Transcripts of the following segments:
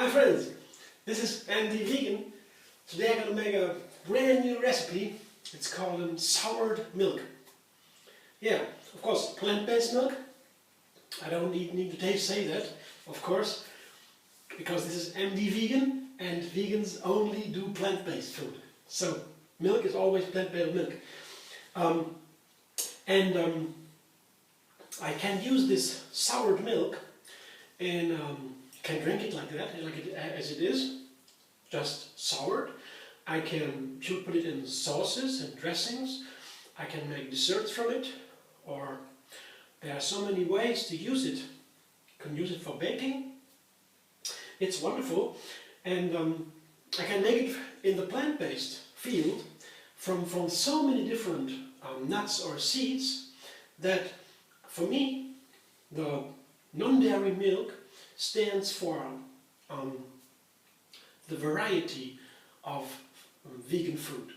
Hi friends, this is Andy Vegan. Today I'm going to make a brand new recipe. It's called soured milk. Yeah, of course, plant-based milk. I don't need to say that, of course, because this is MD Vegan and vegans only do plant-based food. So milk is always plant-based milk. I can use this soured milk and can drink it like that, as it is, just soured. I can put it in sauces and dressings. I can make desserts from it, or there are so many ways to use it. You can use it for baking. It's wonderful, and I can make it in the plant-based field from so many different nuts or seeds that, for me, the non-dairy milk stands for the variety of vegan food,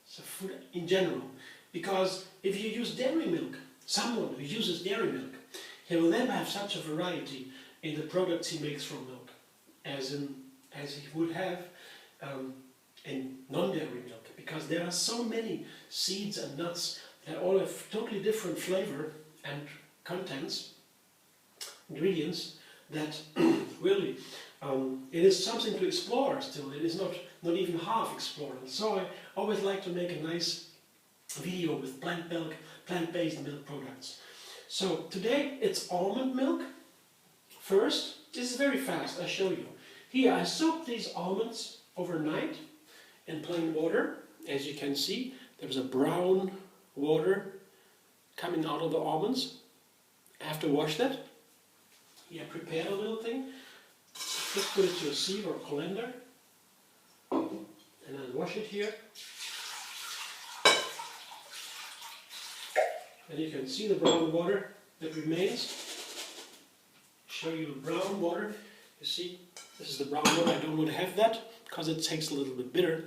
so food in general. Because if you use dairy milk, someone who uses dairy milk, he will never have such a variety in the products he makes from milk as he would have in non-dairy milk, because there are so many seeds and nuts that all have totally different flavor and contents, ingredients, that really it is something to explore still. It is not even half explored. So I always like to make a nice video with plant-based milk products. So today it's almond milk. First, this is very fast, I show you. Here I soaked these almonds overnight in plain water. As you can see, there's a brown water coming out of the almonds. I have to wash that. Here I prepared a little thing. Just put it to a sieve or a colander, and then wash it here. And you can see the brown water that remains. Show you the brown water. You see, this is the brown water. I don't want to have that because it tastes a little bit bitter.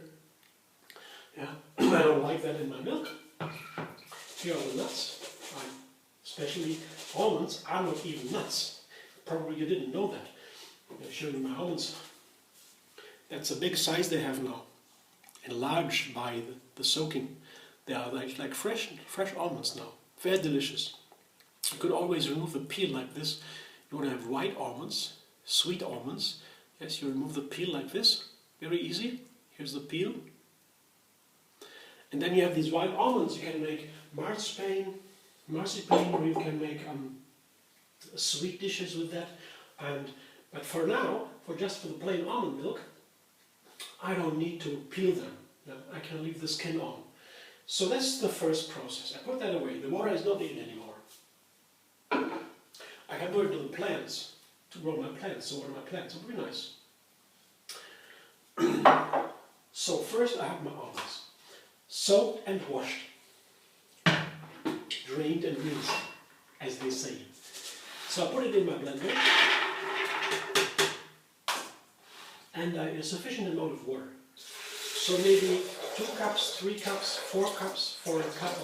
Yeah, I don't like that in my milk. Here are the nuts. Especially almonds are not even nuts. Probably you didn't know that. I'll show you my almonds. That's a big size they have now, enlarged by the soaking. They are like fresh almonds now. Very delicious. You could always remove the peel like this. You want to have white almonds, sweet almonds. Yes, you remove the peel like this. Very easy. Here's the peel. And then you have these white almonds. You can make marzipan, or you can make sweet dishes with that. But for now, just for the plain almond milk, I don't need to peel them. I can leave the skin on. So that's the first process. I put that away. The water is not needed anymore. I can put it to the plants, to grow my plants, to water my plants. It would be nice. So first I have my almonds. Soaked and washed. Drained and rinsed, as they say. So I put it in my blender. And a sufficient amount of water. So maybe 2 cups, 3 cups, 4 cups for a cup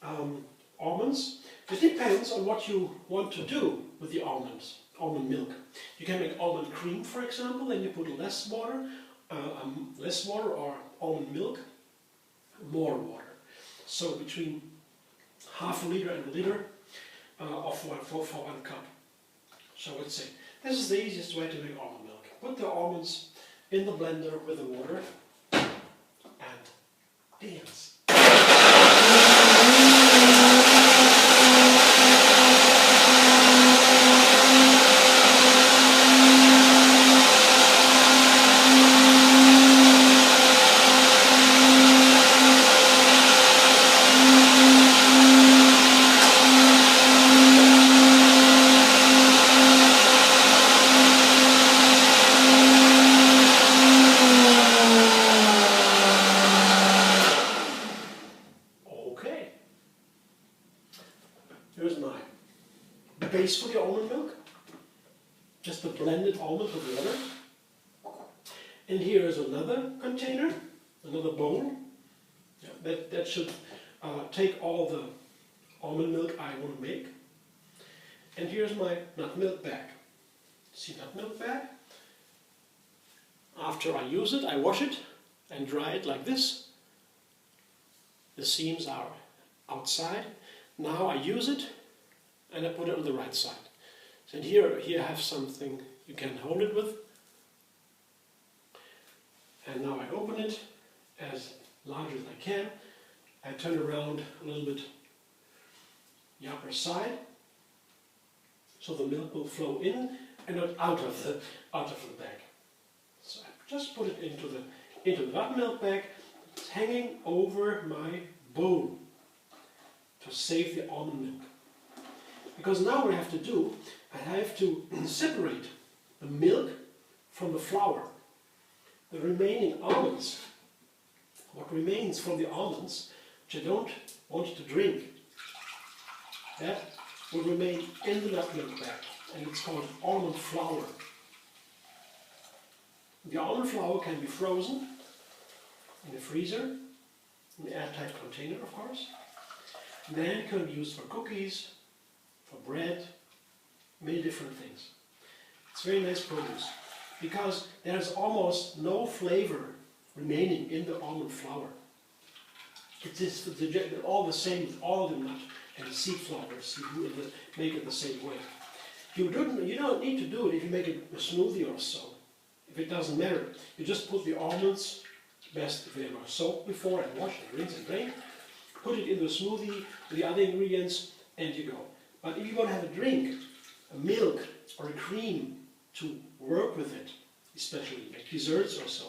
of almonds. It depends on what you want to do with the almond milk. You can make almond cream, for example, and you put less water, or almond milk, more water. So between half a liter and a liter for 1 cup. So let's say this is the easiest way to make almond milk. Put the almonds in the blender with the water and dance. Here's my base for the almond milk. Just a blended almond with water. And here is another container, another bowl. That should take all the almond milk I want to make. And here's my nut milk bag. See nut milk bag? After I use it, I wash it and dry it like this. The seams are outside. Now I use it and I put it on the right side. So here I have something you can hold it with. And now I open it as large as I can. I turn around a little bit the upper side, so the milk will flow in and not out of the bag. So I just put it into the nutmilk bag. It's hanging over my bowl to save the almond milk. Because now what I have to do, I have to separate the milk from the flour. The remaining almonds, what remains from the almonds, which I don't want to drink, that will remain in the nutmilk bag, and it's called almond flour. The almond flour can be frozen in the freezer, in an airtight container, of course. And then it can be used for cookies, for bread, many different things. It's very nice produce, because there's almost no flavor remaining in the almond flour. It is all the same with all the nut and seed flours. You make it the same way. You don't need to do it if you make it a smoothie or so. If it doesn't matter, you just put the almonds, best if they were soaked before and washed and rinsed and drained, put it in the smoothie with the other ingredients, and you go. But if you want to have a drink, a milk or a cream to work with it, especially like desserts or so,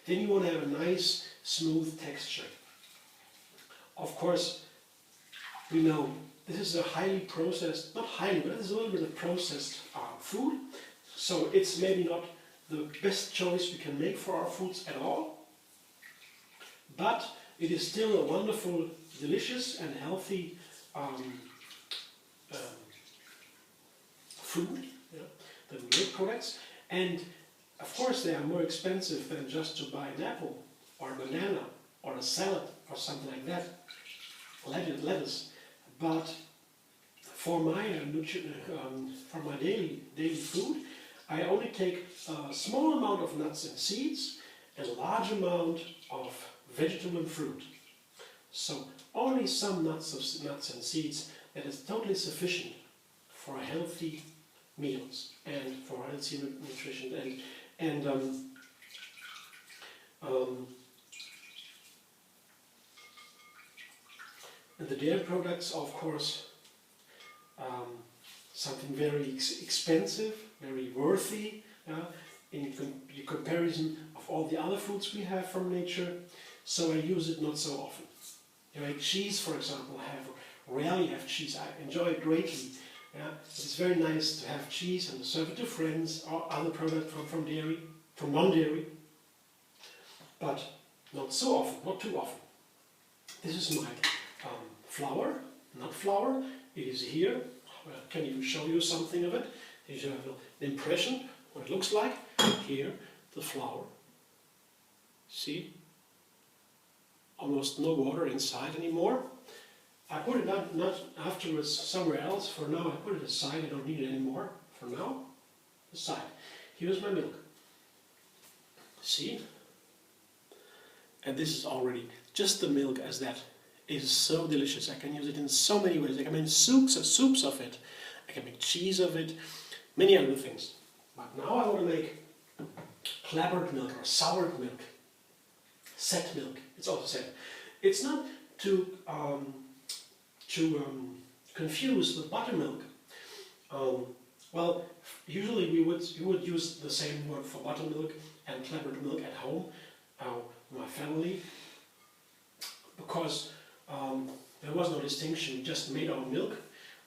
then you want to have a nice smooth texture. Of course, we know this is a highly processed, not highly, but it's a little bit of processed food, so it's maybe not the best choice we can make for our foods at all, but it is still a wonderful, delicious and healthy food, the milk products. And of course they are more expensive than just to buy an apple or a banana or a salad or something like that, lettuce. But for my daily food, I only take a small amount of nuts and seeds and a large amount of vegetable and fruit. So only some nuts and seeds, that is totally sufficient for healthy meals and for healthy nutrition. And the dairy products are, of course, something very expensive, very worthy in comparison of all the other foods we have from nature. So I use it not so often. Cheese, for example, rarely have cheese. I enjoy it greatly. It's very nice to have cheese and serve it to friends or other products from dairy, from non-dairy, but not so often, not too often. This is my flour, nut flour. It is here. Can you show you something of it? You have an impression what it looks like. Here, the flour. See? Almost no water inside anymore. I put it not afterwards somewhere else. For now, I put it aside. I don't need it anymore. For now, aside. Here's my milk. See? And this is already just the milk as that. It is so delicious. I can use it in so many ways. I can make soups of it. I can make cheese of it. Many other things. But now I want to make clabbered milk or soured milk. Set milk. It's also set. It's not to confuse with buttermilk. Well, usually you would use the same word for buttermilk and clabbered milk at home, my family, because there was no distinction. We just made our milk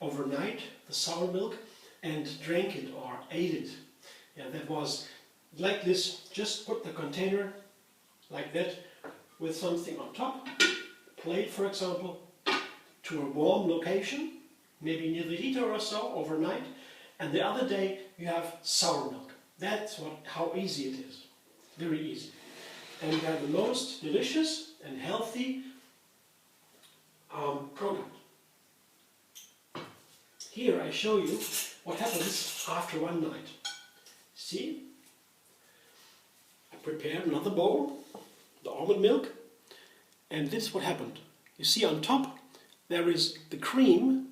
overnight, the sour milk, and drank it or ate it. Yeah, that was like this. Just put the container like that with something on top, plate for example, to a warm location, maybe near the heater or so overnight, and the other day you have sour milk. That's how easy it is. Very easy. And you have the most delicious and healthy product. Here I show you what happens after one night. See? I prepared another bowl, the almond milk, and this is what happened. You see on top there is the cream.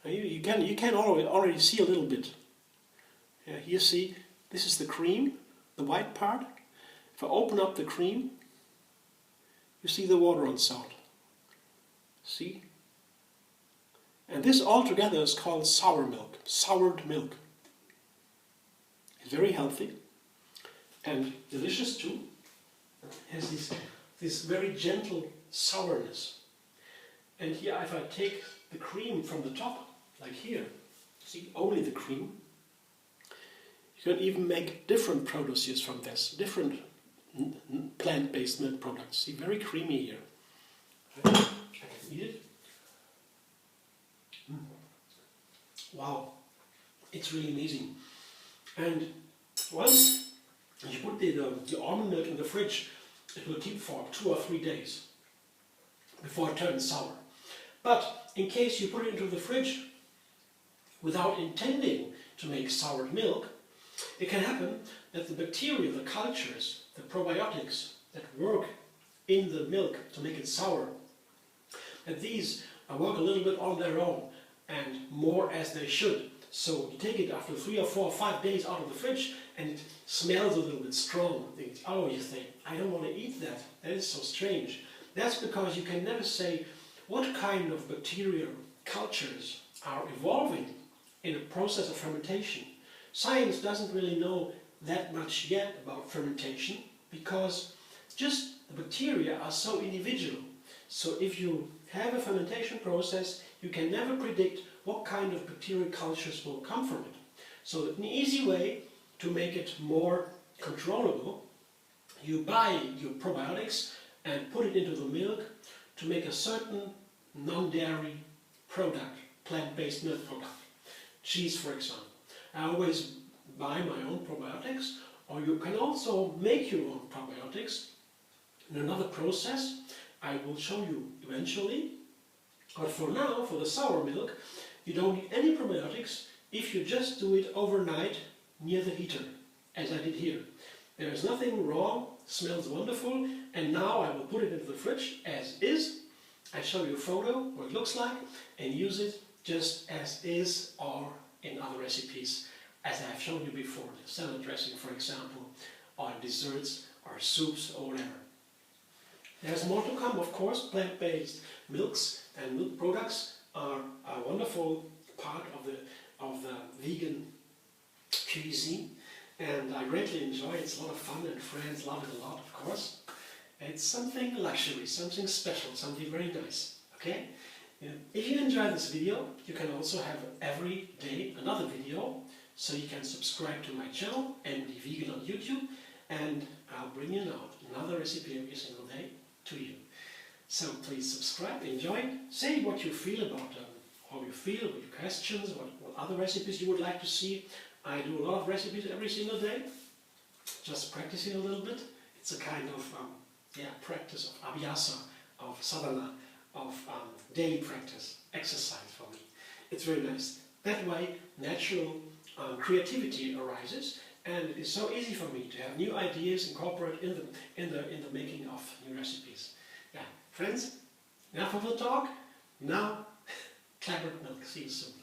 You can already see a little bit. Here you see, this is the cream, the white part. If I open up the cream, you see the water on salt. See? And this altogether is called sour milk, soured milk. It's very healthy and delicious too. It has this very gentle sourness. And here, if I take the cream from the top, like here, see, only the cream, you can even make different produces from this, different plant-based milk products. See, very creamy here. I can eat it. Wow, it's really amazing. And once you put the almond milk in the fridge, it will keep for 2 or 3 days before it turns sour. But in case you put it into the fridge without intending to make soured milk, it can happen that the bacteria, the cultures, the probiotics that work in the milk to make it sour, that these work a little bit on their own and more as they should. So you take it after 3 or 4 or 5 days out of the fridge and it smells a little bit strong. You think, I don't want to eat that. That is so strange. That's because you can never say what kind of bacterial cultures are evolving in a process of fermentation. Science doesn't really know that much yet about fermentation because just the bacteria are so individual. So if you have a fermentation process, you can never predict what kind of bacterial cultures will come from it. So an easy way to make it more controllable, you buy your probiotics and put it into the milk to make a certain non-dairy product, plant-based milk product. Cheese, for example. I always buy my own probiotics, or you can also make your own probiotics in another process I will show you eventually. But for now, for the sour milk, you don't need any probiotics if you just do it overnight near the heater, as I did here. There is nothing wrong, smells wonderful, and now I will put it into the fridge as is. I show you a photo, what it looks like, and use it just as is or in other recipes, as I have shown you before, the salad dressing, for example, or desserts or soups or whatever. There's more to come, of course. Plant-based milks and milk products are a wonderful part of the vegan cuisine, and I greatly enjoy it. It's a lot of fun, and friends love it a lot, of course. It's something luxury, something special, something very nice. Okay? If you enjoy this video, you can also have every day another video, so you can subscribe to my channel and be vegan on YouTube, and I'll bring you out another recipe every single day to you. So please subscribe, enjoy it, say what you feel about how you feel, what your questions, what other recipes you would like to see. I do a lot of recipes every single day, just practicing a little bit. It's a kind of practice of abhyasa, of sadhana, of daily practice, exercise for me. It's very nice. That way, natural creativity arises, and it is so easy for me to have new ideas incorporated in the making of new recipes. Yeah, friends, enough of the talk. Now, clabbered milk. See you soon.